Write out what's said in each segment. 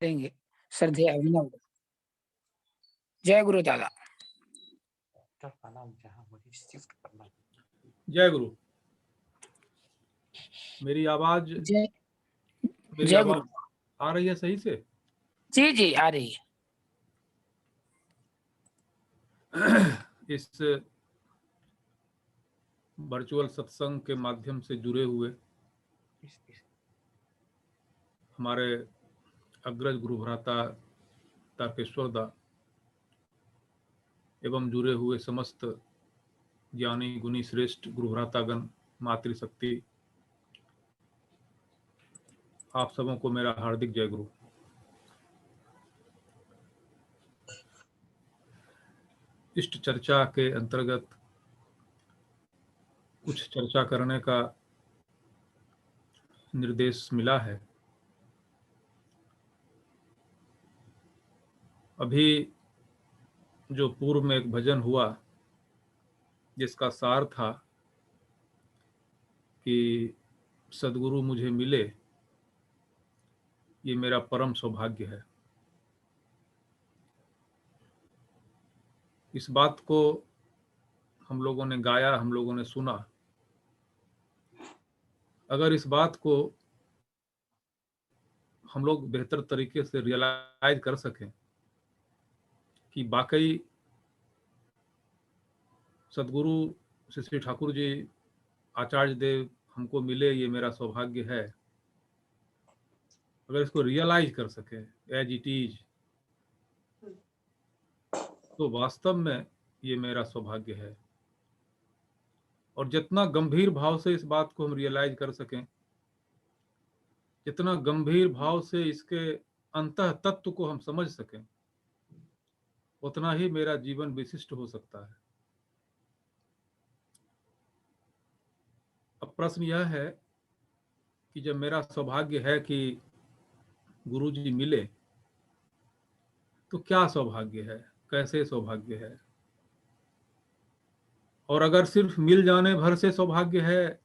देंगे श्रद्धेय अभिनव। जय गुरु दादा। जय गुरु। मेरी आवाज जय गुरु। आ रही है सही से? जी जी आ रही है। इस वर्चुअल सत्संग के माध्यम से जुड़े हुए हमारे अग्रज गुरु भ्राता तारकेश्वर दा एवं जुड़े हुए समस्त ज्ञानी गुणी श्रेष्ठ गुरु भ्रातागण, मातृशक्ति, आप सबों को मेरा हार्दिक जय गुरु। इष्ट चर्चा के अंतर्गत कुछ चर्चा करने का निर्देश मिला है। अभी जो पूर्व में एक भजन हुआ जिसका सार था कि सद्गुरु मुझे मिले, ये मेरा परम सौभाग्य है। इस बात को हम लोगों ने गाया, हम लोगों ने सुना। अगर इस बात को हम लोग बेहतर तरीके से रियलाइज कर सकें कि वाकई सद्गुरु श्री श्री ठाकुर जी, आचार्य देव हमको मिले, ये मेरा सौभाग्य है। अगर इसको रियलाइज कर सके एज इट इज, तो वास्तव में ये मेरा सौभाग्य है। और जितना गंभीर भाव से इस बात को हम रियलाइज कर सकें, जितना गंभीर भाव से इसके अंतः तत्व को हम समझ सकें, उतना ही मेरा जीवन विशिष्ट हो सकता है। अब प्रश्न यह है कि जब मेरा सौभाग्य है कि गुरु जी मिले, तो क्या सौभाग्य है, कैसे सौभाग्य है? और अगर सिर्फ मिल जाने भर से सौभाग्य है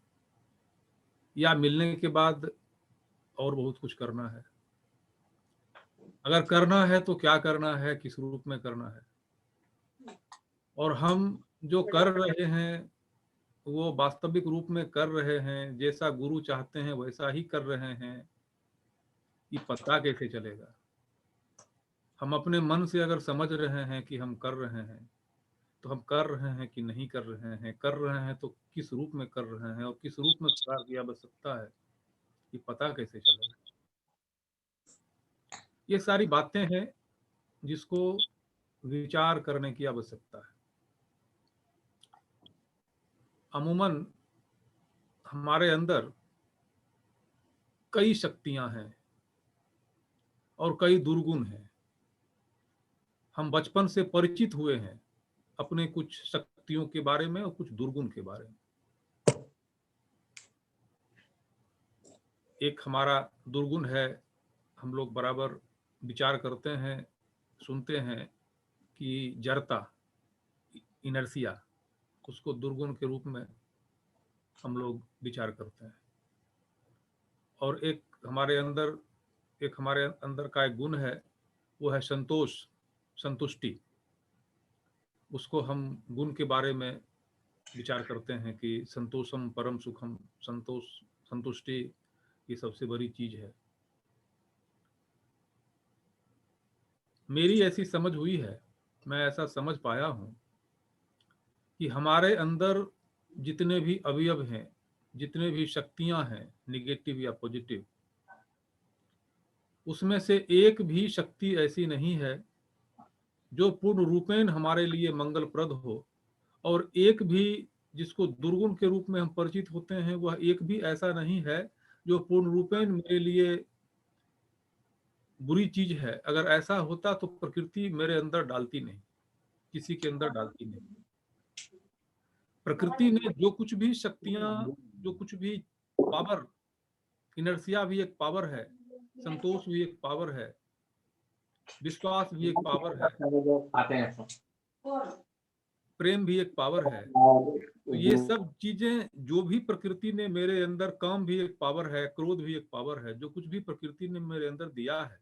या मिलने के बाद और बहुत कुछ करना है? अगर करना है तो क्या करना है, किस रूप में करना है? और हम जो कर रहे हैं वो वास्तविक रूप में कर रहे हैं, जैसा गुरु चाहते हैं वैसा ही कर रहे हैं, ये पता कैसे चलेगा? हम अपने मन से अगर समझ रहे हैं कि हम कर रहे हैं, तो हम कर रहे हैं कि नहीं कर रहे हैं? कर रहे हैं तो किस रूप में कर रहे हैं और किस रूप में सुधार की आवश्यकता है, ये पता कैसे चलेगा? ये सारी बातें हैं जिसको विचार करने की आवश्यकता है। अमूमन हमारे अंदर कई शक्तियां हैं और कई दुर्गुण हैं। हम बचपन से परिचित हुए हैं अपने कुछ शक्तियों के बारे में और कुछ दुर्गुण के बारे में। एक हमारा दुर्गुण है, हम लोग बराबर विचार करते हैं, सुनते हैं कि जड़ता, इनर्सिया, उसको दुर्गुण के रूप में हम लोग विचार करते हैं। और एक हमारे अंदर का एक गुण है, वो है संतोष, संतुष्टि। उसको हम गुण के बारे में विचार करते हैं कि संतोषम परम सुखम, संतोष, संतुष्टि ये सबसे बड़ी चीज है। मेरी ऐसी समझ हुई है, मैं ऐसा समझ पाया हूं कि हमारे अंदर जितने भी अवयव हैं, जितने भी शक्तियां हैं, निगेटिव या पॉजिटिव, उसमें से एक भी शक्ति ऐसी नहीं है जो पूर्ण रूपेण हमारे लिए मंगलप्रद हो, और एक भी जिसको दुर्गुण के रूप में हम परिचित होते हैं, वह एक भी ऐसा नहीं है जो पूर्ण रूपेण मेरे लिए बुरी चीज है। अगर ऐसा होता तो प्रकृति मेरे अंदर डालती नहीं, किसी के अंदर डालती नहीं। प्रकृति ने जो कुछ भी शक्तियां, जो कुछ भी पावर, इनर्सिया भी एक पावर है, संतोष भी एक पावर है, विश्वास भी एक पावर है, प्रेम भी एक पावर है। तो ये सब चीजें जो भी प्रकृति ने मेरे अंदर, काम भी एक पावर है, क्रोध भी एक पावर है, जो कुछ भी प्रकृति ने मेरे अंदर दिया है,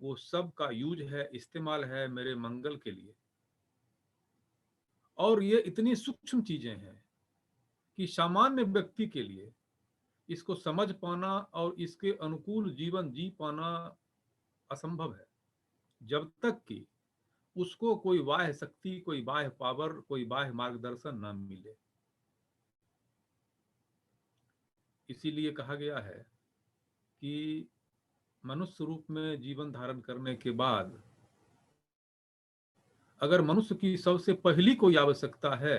वो सब का यूज है, इस्तेमाल है मेरे मंगल के लिए। और ये इतनी सूक्ष्म चीजें हैं कि सामान्य व्यक्ति के लिए इसको समझ पाना और इसके अनुकूल जीवन जी पाना असंभव है, जब तक कि उसको कोई बाह्य शक्ति, कोई बाह्य पावर, कोई बाह्य मार्गदर्शन न मिले। इसीलिए कहा गया है कि मनुष्य रूप में जीवन धारण करने के बाद अगर मनुष्य की सबसे पहली कोई आवश्यकता है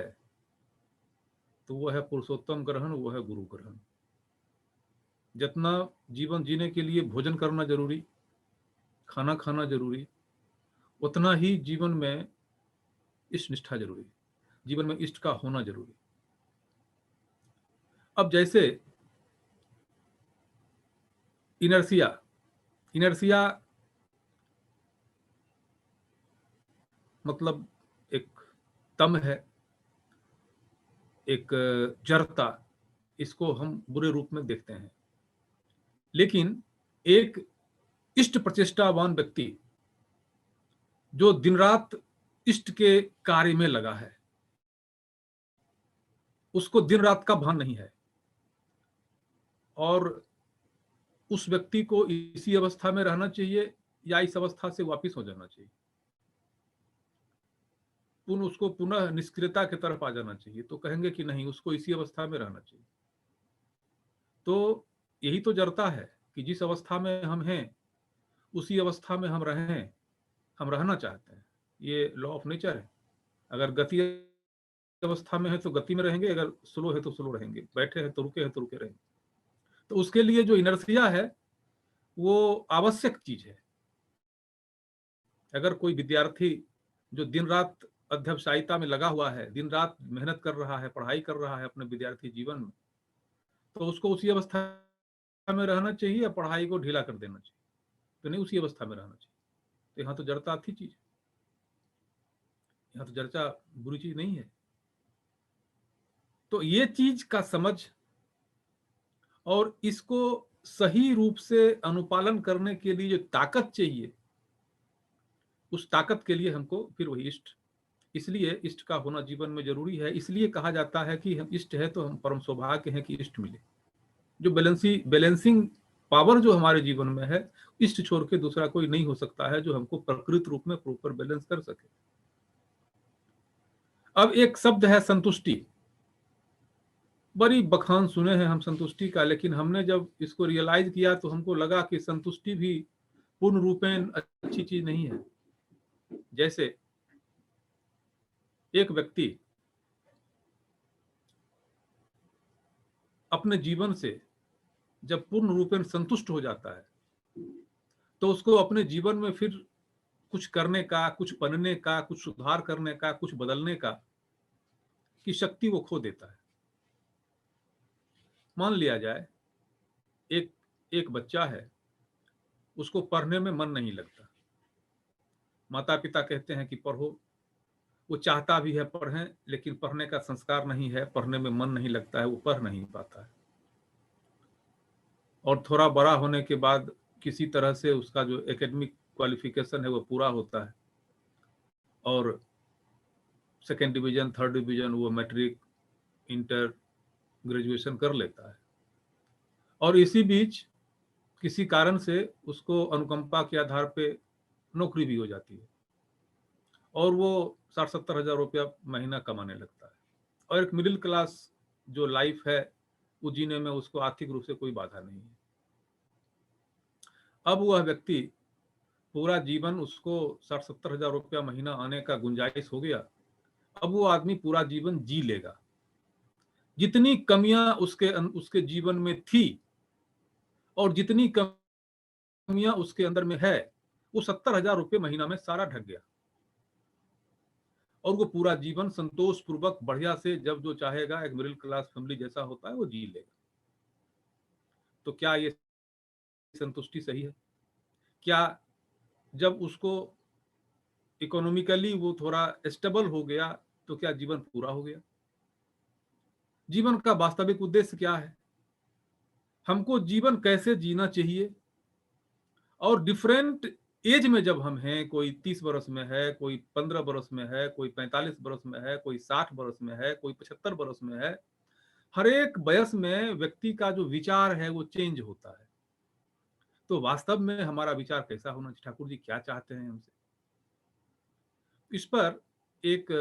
तो वो है पुरुषोत्तम ग्रहण, वो है गुरु ग्रहण। जितना जीवन जीने के लिए भोजन करना जरूरी, खाना खाना जरूरी, उतना ही जीवन में इष्ट निष्ठा जरूरी, जीवन में इष्ट का होना जरूरी। अब जैसे इनर्सिया, इनर्सिया मतलब एक तम है, एक जड़ता, इसको हम बुरे रूप में देखते हैं। लेकिन एक इष्ट प्रचेष्टावान व्यक्ति जो दिन रात इष्ट के कार्य में लगा है, उसको दिन रात का भान नहीं है, और उस व्यक्ति को इसी अवस्था में रहना चाहिए या इस अवस्था से वापिस हो जाना चाहिए, उसको पुनः निष्क्रियता की तरफ आ जाना चाहिए, तो कहेंगे कि नहीं, उसको इसी अवस्था में रहना चाहिए। तो यही तो जड़ता है कि जिस अवस्था में हम हैं उसी अवस्था में हम रहें, हम रहना चाहते हैं। ये लॉ ऑफ नेचर है। अगर गति अवस्था में है तो गति में रहेंगे, अगर स्लो है तो स्लो रहेंगे, बैठे हैं तो रुके रहेंगे। तो उसके लिए जो इनर्सिया है वो आवश्यक चीज है। अगर कोई विद्यार्थी जो दिन रात अध्यवसायिता में लगा हुआ है, दिन रात मेहनत कर रहा है, पढ़ाई कर रहा है अपने विद्यार्थी जीवन में, तो उसको उसी अवस्था में रहना चाहिए या पढ़ाई को ढीला कर देना चाहिए? तो नहीं, उसी अवस्था में रहना चाहिए। तो यहाँ तो जड़ता अच्छी चीज है, यहाँ तो चर्चा बुरी चीज नहीं है। तो ये चीज का समझ और इसको सही रूप से अनुपालन करने के लिए जो ताकत चाहिए, उस ताकत के लिए हमको फिर वही इष्ट, इसलिए इष्ट का होना जीवन में जरूरी है। इसलिए कहा जाता है कि हम इष्ट है तो हम परम सौभाग्य हैं कि इष्ट मिले। जो बैलेंसिंग पावर जो हमारे जीवन में है, इष्ट छोड़ के दूसरा कोई नहीं हो सकता है जो हमको प्रकृत रूप में प्रॉपर बैलेंस कर सके। अब एक शब्द है संतुष्टि। बड़ी बखान सुने हैं हम संतुष्टि का, लेकिन हमने जब इसको रियलाइज किया तो हमको लगा कि संतुष्टि भी पूर्ण रूपेण अच्छी चीज नहीं है। जैसे एक व्यक्ति अपने जीवन से जब पूर्ण रूपेण संतुष्ट हो जाता है तो उसको अपने जीवन में फिर कुछ करने का, कुछ बनने का, कुछ सुधार करने का, कुछ बदलने का की शक्ति वो खो देता है। मान लिया जाए एक बच्चा है, उसको पढ़ने में मन नहीं लगता, माता पिता कहते हैं कि पढ़ो, वो चाहता भी है पढ़ें, लेकिन पढ़ने का संस्कार नहीं है, पढ़ने में मन नहीं लगता है, वो पढ़ नहीं पाता है। और थोड़ा बड़ा होने के बाद किसी तरह से उसका जो एकेडमिक क्वालिफिकेशन है वो पूरा होता है और सेकेंड डिवीजन, थर्ड डिवीजन, वो मैट्रिक, इंटर, ग्रेजुएशन कर लेता है। और इसी बीच किसी कारण से उसको अनुकंपा के आधार पे नौकरी भी हो जाती है और वो 60-70 हजार रुपया महीना कमाने लगता है, और एक मिडिल क्लास जो लाइफ है वो जीने में उसको आर्थिक रूप से कोई बाधा नहीं है। अब वह व्यक्ति पूरा जीवन, उसको 60-70 हजार रुपया महीना आने का गुंजाइश हो गया। अब वो आदमी पूरा जीवन जी लेगा, जितनी कमियां उसके जीवन में थी और जितनी कमियां उसके अंदर में है, वो 70 हजार रुपये महीना में सारा ढक गया और वो पूरा जीवन संतोष पूर्वक बढ़िया से जब जो चाहेगा, एक मिडिल क्लास फैमिली जैसा होता है वो जी लेगा। तो क्या ये संतुष्टि सही है? क्या जब उसको इकोनॉमिकली वो थोड़ा स्टेबल हो गया तो क्या जीवन पूरा हो गया? जीवन का वास्तविक उद्देश्य क्या है? हमको जीवन कैसे जीना चाहिए और डिफरेंट एज में जब हम हैं, कोई 30 बरस में है, कोई 15 बरस में है, कोई 45 बरस में है, कोई 60 बरस में है, कोई 75 बरस में है, हर एक वयस में व्यक्ति का जो विचार है वो चेंज होता है। तो वास्तव में हमारा विचार कैसा होना चाहिए, ठाकुर जी क्या चाहते हैं हमसे, इस पर एक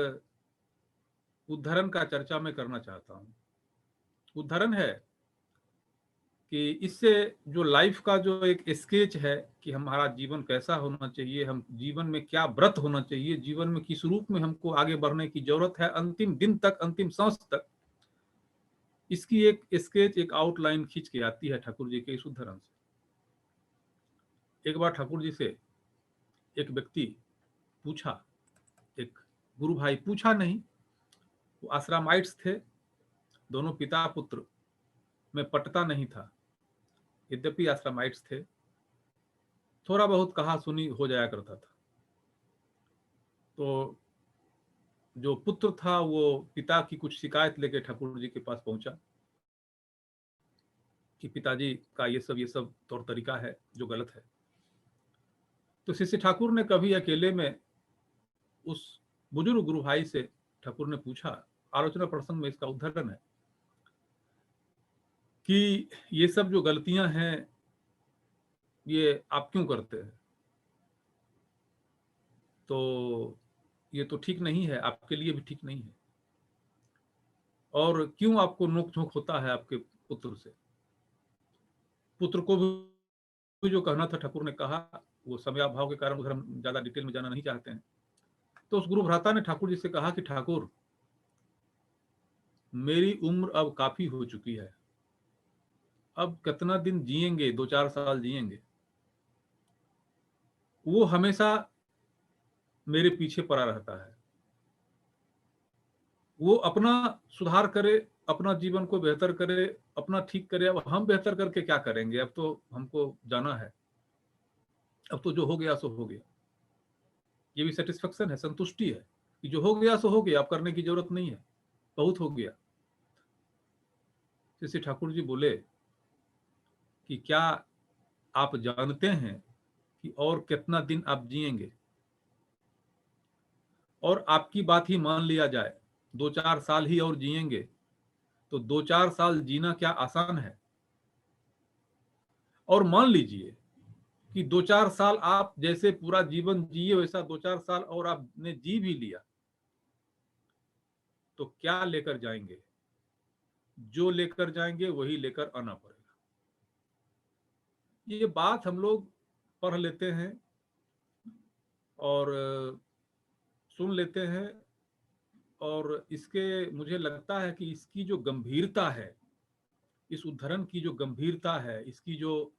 उदाहरण का चर्चा मैं करना चाहता हूँ। उदाहरण है कि इससे जो लाइफ का जो एक स्केच है कि हमारा जीवन कैसा होना चाहिए, हम जीवन में क्या व्रत होना चाहिए, जीवन में किस रूप में हमको आगे बढ़ने की जरूरत है अंतिम दिन तक, अंतिम सांस तक, इसकी एक स्केच, एक आउटलाइन खींच के आती है ठाकुर जी के इस उदाहरण से। एक बार ठाकुर जी से एक व्यक्ति पूछा, एक गुरु भाई, पूछा नहीं, वो आश्रमाइट्स थे, दोनों पिता पुत्र में पटता नहीं था, यद्यपि आश्रमाइट्स थे, थोड़ा बहुत कहा सुनी हो जाया करता था। तो जो पुत्र था वो पिता की कुछ शिकायत लेके ठाकुर जी के पास पहुंचा कि पिताजी का ये सब तौर तरीका है जो गलत है। तो शिष्य ठाकुर ने कभी अकेले में उस बुजुर्ग गुरु भाई से ठाकुर ने पूछा, आलोचना प्रसंग में इसका उदाहरण है, कि ये सब जो गलतियां हैं ये आप क्यों करते हैं, तो ये तो ठीक नहीं है, आपके लिए भी ठीक नहीं है, और क्यों आपको नोक झोंक होता है आपके पुत्र से। पुत्र को भी जो कहना था ठाकुर ने कहा, वो समयाभाव के कारण उधर हम ज्यादा डिटेल में जाना नहीं चाहते हैं। तो उस गुरु भ्राता ने ठाकुर जी से कहा कि ठाकुर, मेरी उम्र अब काफी हो चुकी है, अब कितना दिन जिएंगे, 2-4 साल जिएंगे, वो हमेशा मेरे पीछे पड़ा रहता है, वो अपना सुधार करे, अपना जीवन को बेहतर करे, अपना ठीक करे, अब हम बेहतर करके क्या करेंगे, अब तो हमको जाना है, अब तो जो हो गया सो हो गया। ये भी सेटिस्फेक्शन है, संतुष्टि है कि जो हो गया सो हो गया, अब करने की जरूरत नहीं है, बहुत हो गया। जैसे ठाकुर जी बोले कि क्या आप जानते हैं कि और कितना दिन आप जिएंगे, और आपकी बात ही मान लिया जाए 2-4 साल ही और जिएंगे, तो 2-4 साल जीना क्या आसान है। और मान लीजिए कि 2-4 साल आप जैसे पूरा जीवन जिए वैसा 2-4 साल और आपने जी भी लिया, तो क्या लेकर जाएंगे, जो लेकर जाएंगे वही लेकर आना पड़ेगा। ये बात हम लोग पढ़ लेते हैं और सुन लेते हैं, और इसके मुझे लगता है कि इसकी जो गंभीरता है, इस उदाहरण की जो गंभीरता है, इसकी जो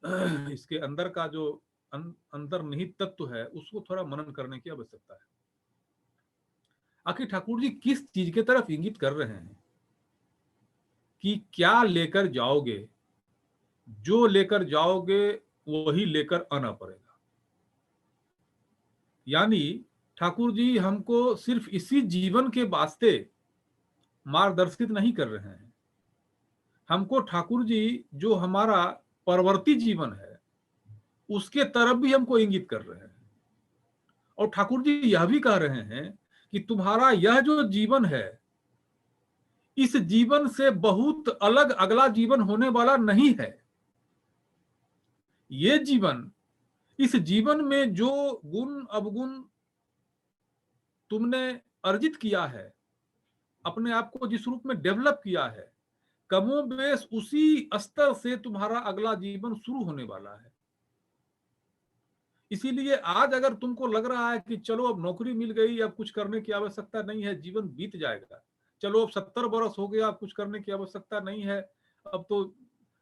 इसके अंदर का जो अंतर्निहित तत्व है, उसको थोड़ा मनन करने की आवश्यकता है। आखिर ठाकुर जी किस चीज की तरफ इंगित कर रहे हैं कि क्या लेकर जाओगे, जो लेकर जाओगे वही लेकर आना पड़ेगा। यानी ठाकुर जी हमको सिर्फ इसी जीवन के वास्ते मार्गदर्शित नहीं कर रहे हैं, हमको ठाकुर जी जो हमारा परवर्ती जीवन है उसके तरफ भी हमको इंगित कर रहे हैं। और ठाकुर जी यह भी कह रहे हैं कि तुम्हारा यह जो जीवन है, इस जीवन से बहुत अलग अगला जीवन होने वाला नहीं है। ये जीवन, इस जीवन में जो गुण अवगुण तुमने अर्जित किया है, अपने आप को जिस रूप में डेवलप किया है, कमोबेश उसी स्तर से तुम्हारा अगला जीवन शुरू होने वाला है। इसीलिए आज अगर तुमको लग रहा है कि चलो अब नौकरी मिल गई, अब कुछ करने की आवश्यकता नहीं है, जीवन बीत जाएगा, चलो अब 70 बरस हो गया, अब कुछ करने की आवश्यकता नहीं है, अब तो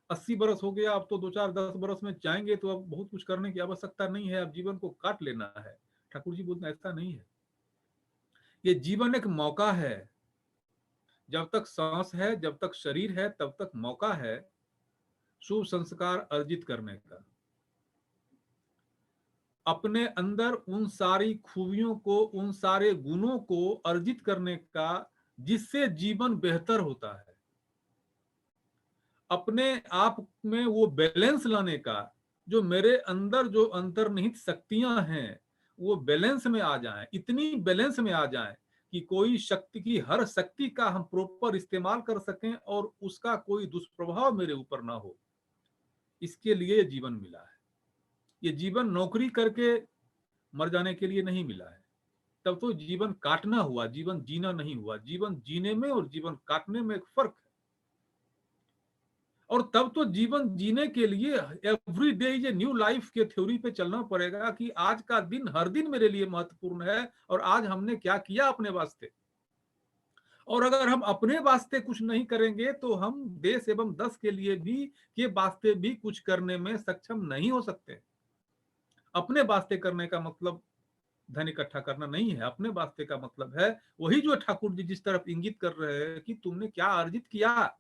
80 बरस हो गया, अब तो 2-4-10 बरस में जाएंगे, तो अब बहुत कुछ करने की आवश्यकता नहीं है, अब जीवन को काट लेना है। ठाकुर जी बोलते ऐसा नहीं है। ये जीवन एक मौका है, जब तक सांस है, जब तक शरीर है, तब तक मौका है शुभ संस्कार अर्जित करने का, अपने अंदर उन सारी खूबियों को, उन सारे गुणों को अर्जित करने का जिससे जीवन बेहतर होता है, अपने आप में वो बैलेंस लाने का जो मेरे अंदर जो अंतर्निहित शक्तियां हैं वो बैलेंस में आ जाएं, इतनी बैलेंस में आ जाएं कि कोई शक्ति की हर शक्ति का हम प्रॉपर इस्तेमाल कर सकें और उसका कोई दुष्प्रभाव मेरे ऊपर ना हो। इसके लिए ये जीवन मिला है। ये जीवन नौकरी करके मर जाने के लिए नहीं मिला है। तब तो जीवन काटना हुआ, जीवन जीना नहीं हुआ। जीवन जीने में और जीवन काटने में एक फर्क है। और तब तो जीवन जीने के लिए every day is a new life के थ्योरी पे चलना पड़ेगा कि आज का दिन हर दिन मेरे लिए महत्वपूर्ण है और आज हमने क्या किया अपने वास्ते। और अगर हम अपने वास्ते कुछ नहीं करेंगे तो हम देश एवं दस के लिए भी के वास्ते भी कुछ करने में सक्षम नहीं हो सकते। अपने वास्ते करने का मतलब धन इकट्ठा करना नहीं है। अपने वास्ते का मतलब है वही जो ठाकुर जी जिस तरफ इंगित कर रहे हैं कि तुमने क्या अर्जित किया।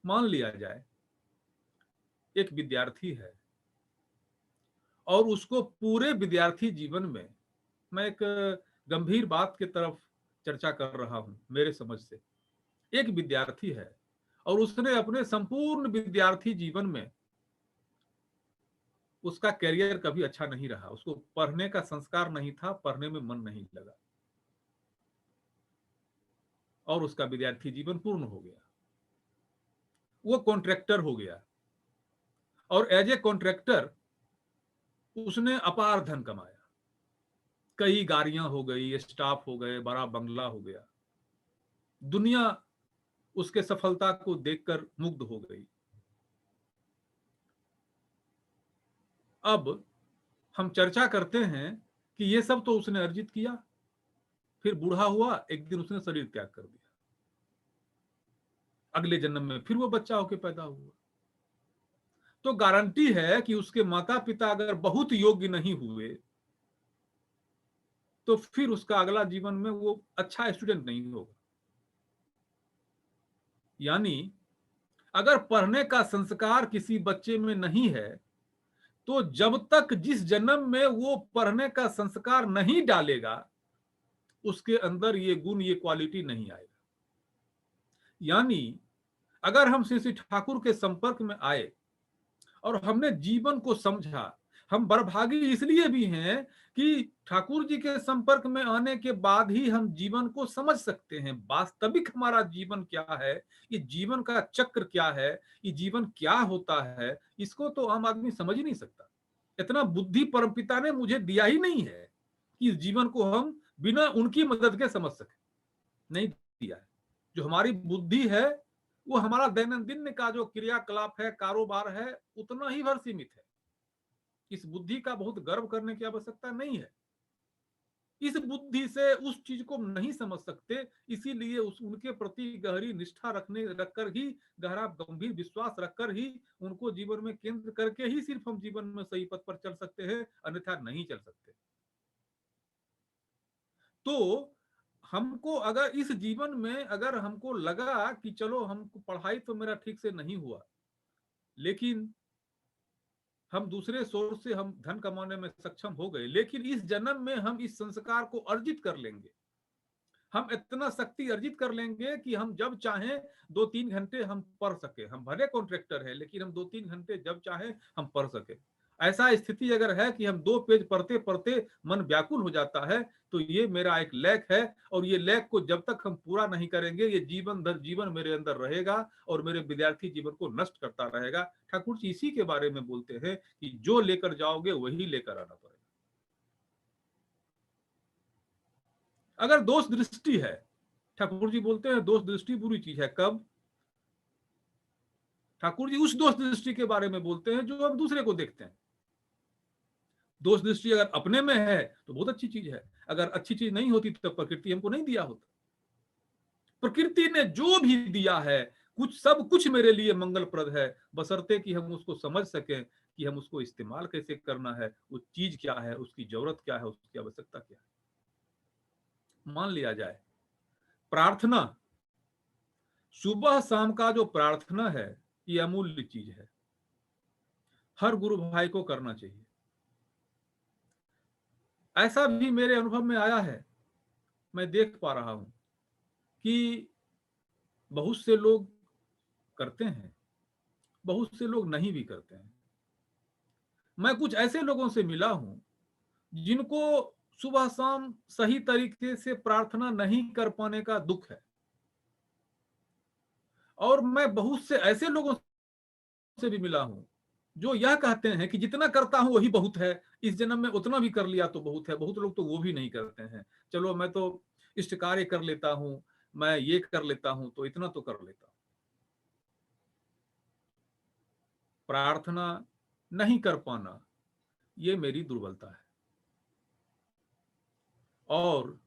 मान लिया जाए एक विद्यार्थी है और उसको पूरे विद्यार्थी जीवन में, मैं एक गंभीर बात की तरफ चर्चा कर रहा हूं, मेरे समझ से एक विद्यार्थी है और उसने अपने संपूर्ण विद्यार्थी जीवन में उसका करियर कभी अच्छा नहीं रहा। उसको पढ़ने का संस्कार नहीं था, पढ़ने में मन नहीं लगा और उसका विद्यार्थी जीवन पूर्ण हो गया। वो कॉन्ट्रैक्टर हो गया और एज ए कॉन्ट्रैक्टर उसने अपार धन कमाया। कई गाड़ियां हो गई, स्टाफ हो गए, बड़ा बंगला हो गया। दुनिया उसके सफलता को देखकर मुग्ध हो गई। अब हम चर्चा करते हैं कि ये सब तो उसने अर्जित किया, फिर बूढ़ा हुआ, एक दिन उसने शरीर त्याग कर दिया। अगले जन्म में फिर वो बच्चा होकर पैदा हुआ। तो गारंटी है कि उसके माता पिता अगर बहुत योग्य नहीं हुए तो फिर उसका अगला जीवन में वो अच्छा स्टूडेंट नहीं होगा। यानी अगर पढ़ने का संस्कार किसी बच्चे में नहीं है तो जब तक जिस जन्म में वो पढ़ने का संस्कार नहीं डालेगा उसके अंदर ये गुण, ये क्वालिटी नहीं आएगा। यानी अगर हम श्री श्री ठाकुर के संपर्क में आए और हमने जीवन को समझा, हम बड़भागी इसलिए भी हैं कि ठाकुर जी के संपर्क में आने के बाद ही हम जीवन को समझ सकते हैं। वास्तविक हमारा जीवन क्या है, ये जीवन का चक्र क्या है, ये जीवन क्या होता है, इसको तो आम आदमी समझ ही नहीं सकता। इतना बुद्धि परमपिता ने मुझे दिया ही नहीं है कि इस जीवन को हम बिना उनकी मदद के समझ सके, नहीं दिया है। जो हमारी बुद्धि है वो हमारा दैनंदिन का जो क्रियाकलाप है, कारोबार है, उतना ही भर सीमित है। इस बुद्धि का बहुत गर्व करने की आवश्यकता नहीं है। इस बुद्धि से उस चीज को नहीं समझ सकते, इसीलिए उस उनके प्रति गहरी निष्ठा रखकर ही, गहरा गंभीर विश्वास रखकर ही, उनको जीवन में केंद्र करके ही सिर्फ हम जीवन में सही पथ पर चल सकते हैं, अन्यथा नहीं चल सकते। तो हमको अगर इस जीवन में अगर हमको लगा कि चलो हमको पढ़ाई तो मेरा ठीक से नहीं हुआ, लेकिन हम दूसरे सोर्स से हम धन कमाने में सक्षम हो गए, लेकिन इस जन्म में हम इस संस्कार को अर्जित कर लेंगे। हम इतना शक्ति अर्जित कर लेंगे कि हम जब चाहें 2-3 घंटे हम पढ़ सके। हम भले कॉन्ट्रैक्टर है लेकिन हम 2-3 घंटे जब चाहें हम पढ़ सके। ऐसा स्थिति अगर है कि हम 2 पेज पढ़ते पढ़ते मन व्याकुल हो जाता है तो ये मेरा एक लैक है और ये लैक को जब तक हम पूरा नहीं करेंगे ये जीवन दर जीवन मेरे अंदर रहेगा और मेरे विद्यार्थी जीवन को नष्ट करता रहेगा। ठाकुर जी इसी के बारे में बोलते हैं कि जो लेकर जाओगे वही लेकर आना पड़ेगा। अगर दोष दृष्टि है, ठाकुर जी बोलते हैं दोष दृष्टि बुरी चीज है। कब? ठाकुर जी उस दोष दृष्टि के बारे में बोलते हैं जो हम दूसरे को देखते हैं। दोष दृष्टि अगर अपने में है तो बहुत अच्छी चीज है, अगर अच्छी चीज नहीं होती तो प्रकृति हमको नहीं दिया होता। प्रकृति ने जो भी दिया है कुछ सब कुछ मेरे लिए मंगलप्रद है, बशर्ते कि हम उसको समझ सकें कि हम उसको इस्तेमाल कैसे करना है, वो चीज क्या है, उसकी जरूरत क्या है, उसकी आवश्यकता क्या है। मान लिया जाए प्रार्थना, सुबह शाम का जो प्रार्थना है ये अमूल्य चीज है, हर गुरु भाई को करना चाहिए। ऐसा भी मेरे अनुभव में आया है, मैं देख पा रहा हूं कि बहुत से लोग करते हैं, बहुत से लोग नहीं भी करते हैं। मैं कुछ ऐसे लोगों से मिला हूं जिनको सुबह शाम सही तरीके से प्रार्थना नहीं कर पाने का दुख है, और मैं बहुत से ऐसे लोगों से भी मिला हूं जो यह कहते हैं कि जितना करता हूं वही बहुत है, इस जन्म में उतना भी कर लिया तो बहुत है। बहुत लोग तो वो भी नहीं करते हैं, चलो मैं तो इष्ट कार्य कर लेता हूं, मैं ये कर लेता हूं तो इतना तो कर लेता हूं। प्रार्थना नहीं कर पाना ये मेरी दुर्बलता है, और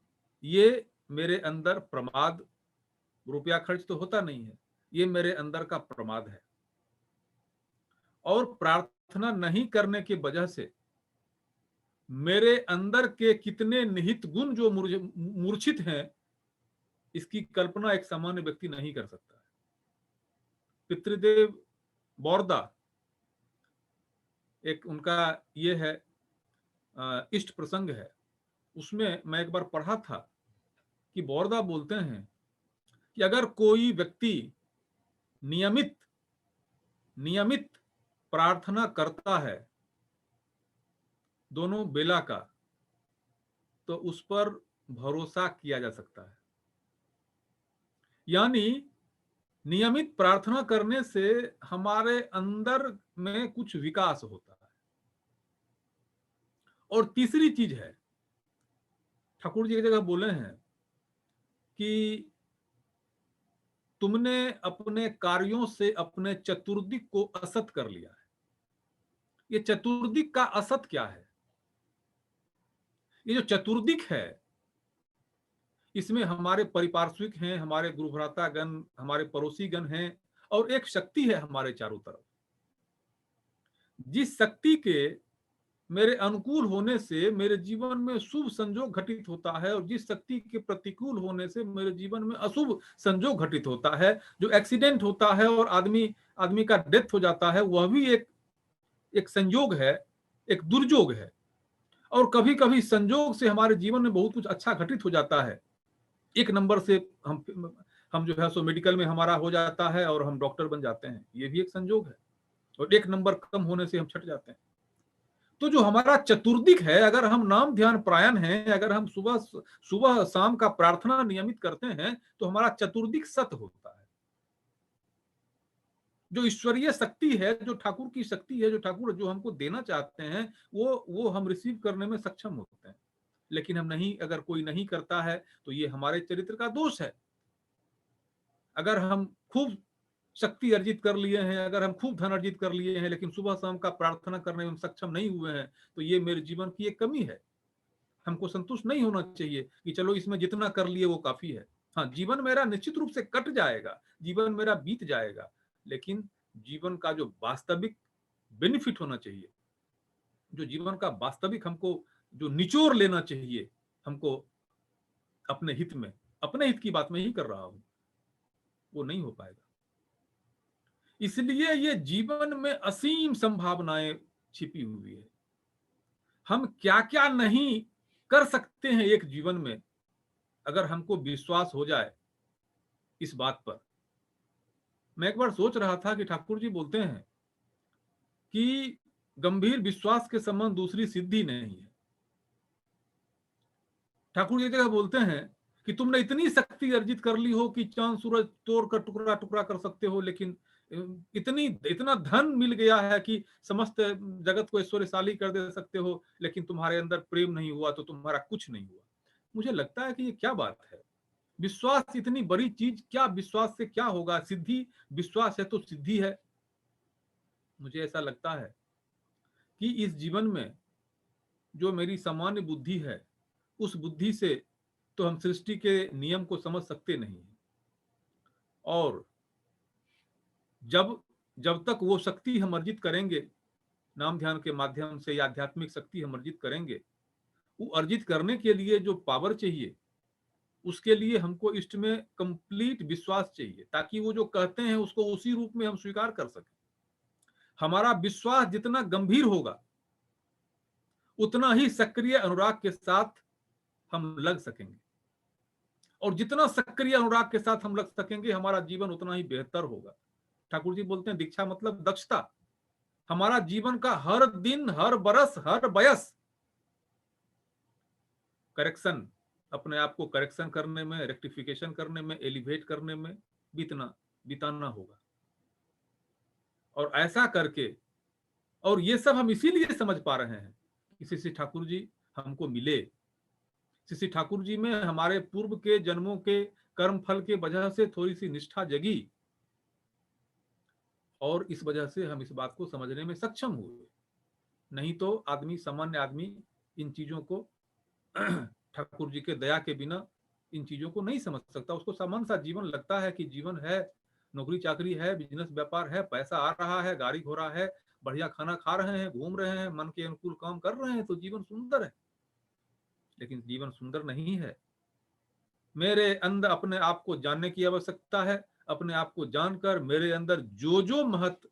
ये मेरे अंदर प्रमाद, रुपया खर्च तो होता नहीं है, ये मेरे अंदर का प्रमाद है। और प्रार्थना नहीं करने की वजह से मेरे अंदर के कितने निहित गुण जो मूर्छित हैं, इसकी कल्पना एक सामान्य व्यक्ति नहीं कर सकता है। पितृदेव बौरदा, एक उनका ये है इष्ट प्रसंग है, उसमें मैं एक बार पढ़ा था कि बौरदा बोलते हैं कि अगर कोई व्यक्ति नियमित नियमित प्रार्थना करता है दोनों बेला का, तो उस पर भरोसा किया जा सकता है। यानी नियमित प्रार्थना करने से हमारे अंदर में कुछ विकास होता है। और तीसरी चीज है, ठाकुर जी की जगह बोले हैं कि तुमने अपने कार्यों से अपने चतुर्दिक को असत कर लिया है। ये चतुर्दिक का असत क्या है? ये जो चतुर्दिक है, इसमें हमारे परिपार्श्विक हैं, हमारे गुरुभ्राता गण, हमारे पड़ोसी गण हैं, और एक शक्ति है हमारे चारों तरफ। जिस शक्ति के मेरे अनुकूल होने से मेरे जीवन में शुभ संजोग घटित होता है, और जिस शक्ति के प्रतिकूल होने से मेरे जीवन में अशुभ संजोग घटित होता है। जो एक्सीडेंट होता है और आदमी का डेथ हो जाता है, वह भी एक संयोग है, एक दुर्योग है। और कभी कभी संजोग से हमारे जीवन में बहुत कुछ अच्छा घटित हो जाता है। एक नंबर से हम जो है सो मेडिकल में हमारा हो जाता है और हम डॉक्टर बन जाते हैं, ये भी एक संयोग है। और एक नंबर कम होने से हम छट जाते हैं। तो जो हमारा चतुर्दिक है, अगर हम नाम ध्यान प्रायण हैं, अगर हम सुबह सुबह शाम का प्रार्थना नियमित करते हैं, तो हमारा चतुर्दिक सत होता है। जो ईश्वरीय शक्ति है, जो ठाकुर की शक्ति है, जो ठाकुर जो हमको देना चाहते हैं, वो हम रिसीव करने में सक्षम होते हैं। लेकिन हम नहीं, अगर कोई नहीं करता है तो ये हमारे चरित्र का दोष है। अगर हम खूब शक्ति अर्जित कर लिए हैं, अगर हम खूब धन अर्जित कर लिए हैं, लेकिन सुबह शाम का प्रार्थना करने में सक्षम नहीं हुए हैं, तो ये मेरे जीवन की एक कमी है। हमको संतुष्ट नहीं होना चाहिए कि चलो इसमें जितना कर लिए वो काफी है। हाँ, जीवन मेरा निश्चित रूप से कट जाएगा, जीवन मेरा बीत जाएगा, लेकिन जीवन का जो वास्तविक बेनिफिट होना चाहिए, जो जीवन का वास्तविक हमको जो निचोड़ लेना चाहिए हमको अपने हित में, अपने हित की बात में ही कर रहा हूं, वो नहीं हो पाएगा। इसलिए ये जीवन में असीम संभावनाएं छिपी हुई है। हम क्या क्या नहीं कर सकते हैं एक जीवन में, अगर हमको विश्वास हो जाए इस बात पर। मैं एक बार सोच रहा था कि ठाकुर जी बोलते हैं कि गंभीर विश्वास के समान दूसरी सिद्धि नहीं है। ठाकुर जी जगह बोलते हैं कि तुमने इतनी शक्ति अर्जित कर ली हो कि चांद सूरज तोड़ कर टुकड़ा टुकड़ा कर सकते हो, लेकिन इतना धन मिल गया है कि समस्त जगत को ऐश्वर्यशाली कर दे सकते हो, लेकिन तुम्हारे अंदर प्रेम नहीं हुआ तो तुम्हारा कुछ नहीं हुआ। मुझे लगता है कि ये क्या बात है? विश्वास इतनी बड़ी चीज, क्या विश्वास से क्या होगा? सिद्धि, विश्वास है तो सिद्धि है। मुझे ऐसा लगता है कि इस जीवन में जो मेरी सामान्य बुद्धि है, उस बुद्धि से तो हम सृष्टि के नियम को समझ सकते नहीं। और जब जब तक वो शक्ति हम अर्जित करेंगे, नाम ध्यान के माध्यम से या आध्यात्मिक शक्ति हम अर्जित करेंगे, वो अर्जित करने के लिए जो पावर चाहिए, उसके लिए हमको इष्ट में कंप्लीट विश्वास चाहिए, ताकि वो जो कहते हैं उसको उसी रूप में हम स्वीकार कर सकें। हमारा विश्वास जितना गंभीर होगा, उतना ही सक्रिय अनुराग के साथ हम लग सकेंगे, और जितना सक्रिय अनुराग के साथ हम लग सकेंगे, हमारा जीवन उतना ही बेहतर होगा। ठाकुर जी बोलते हैं दीक्षा मतलब दक्षता। हमारा जीवन का हर दिन, हर बरस, हर बयस करेक्शन, अपने आप को करेक्शन करने में, रेक्टिफिकेशन करने में, एलिवेट करने में बिताना होगा। और ऐसा करके, और ये सब हम इसीलिए समझ पा रहे हैं कि श्री ठाकुर जी हमको मिले। श्री ठाकुर जी में हमारे पूर्व के जन्मों के कर्म फल के वजह से थोड़ी सी निष्ठा जगी, और इस वजह से हम इस बात को समझने में सक्षम हुए। नहीं तो आदमी, सामान्य आदमी इन चीजों को ठाकुर जी के दया के बिना इन चीजों को नहीं समझ सकता। उसको सामान्य सा जीवन लगता है कि जीवन है, नौकरी चाकरी है, बिजनेस व्यापार है, पैसा आ रहा है, गाड़ी घोड़ा है, बढ़िया खाना खा रहे हैं, घूम रहे हैं, मन के अनुकूल काम कर रहे हैं, तो जीवन सुंदर है। लेकिन जीवन सुंदर नहीं है। मेरे अंदर अपने आप को जानने की आवश्यकता है। अपने आप को जानकर मेरे अंदर जो जो महत्व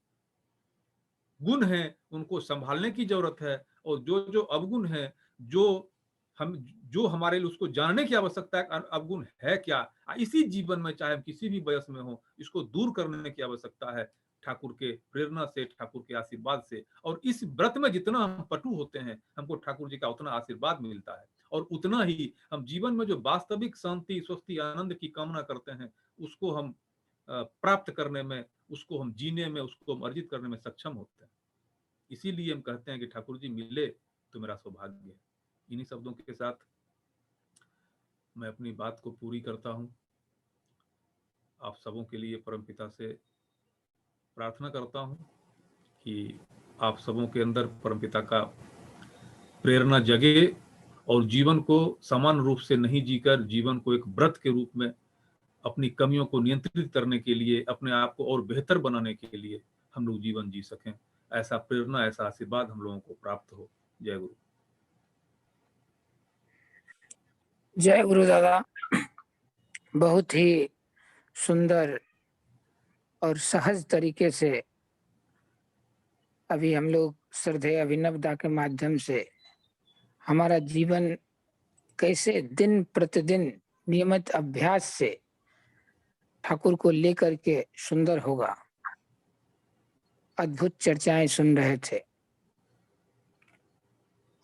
गुण हैं उनको संभालने की जरूरत है, और जो जो अवगुण है, जो हमारे लिए उसको जानने की आवश्यकता है, अवगुण है क्या, इसी जीवन में चाहे हम किसी भी वयस में हो, इसको दूर करने की आवश्यकता है ठाकुर के प्रेरणा से, ठाकुर के आशीर्वाद से। और इस व्रत में जितना हम पटु होते हैं, हमको ठाकुर जी का उतना आशीर्वाद मिलता है, और उतना ही हम जीवन में जो वास्तविक शांति, स्वस्ति, आनंद की कामना करते हैं, उसको हम प्राप्त करने में, उसको हम जीने में, उसको हम अर्जित करने में सक्षम होते हैं। इसीलिए हम कहते हैं कि ठाकुर जी मिले तो मेरा सौभाग्य है। इन्हीं शब्दों के साथ मैं अपनी बात को पूरी करता हूं। आप सबों के लिए परमपिता से प्रार्थना करता हूं कि आप सबों के अंदर परमपिता का प्रेरणा जगे, और जीवन को समान रूप से नहीं जीकर जीवन को एक व्रत के रूप में अपनी कमियों को नियंत्रित करने के लिए, अपने आप को और बेहतर बनाने के लिए हम लोग जीवन जी सकें। ऐसा प्रेरणा, ऐसा आशीर्वाद हम लोगों को प्राप्त हो। जय गुरु। जय गुरु दादा। बहुत ही सुंदर और सहज तरीके से अभी हम लोग श्रद्धेय अभिनवदा के माध्यम से हमारा जीवन कैसे दिन प्रतिदिन नियमित अभ्यास से ठाकुर को लेकर के सुंदर होगा, अद्भुत चर्चाएं सुन रहे थे।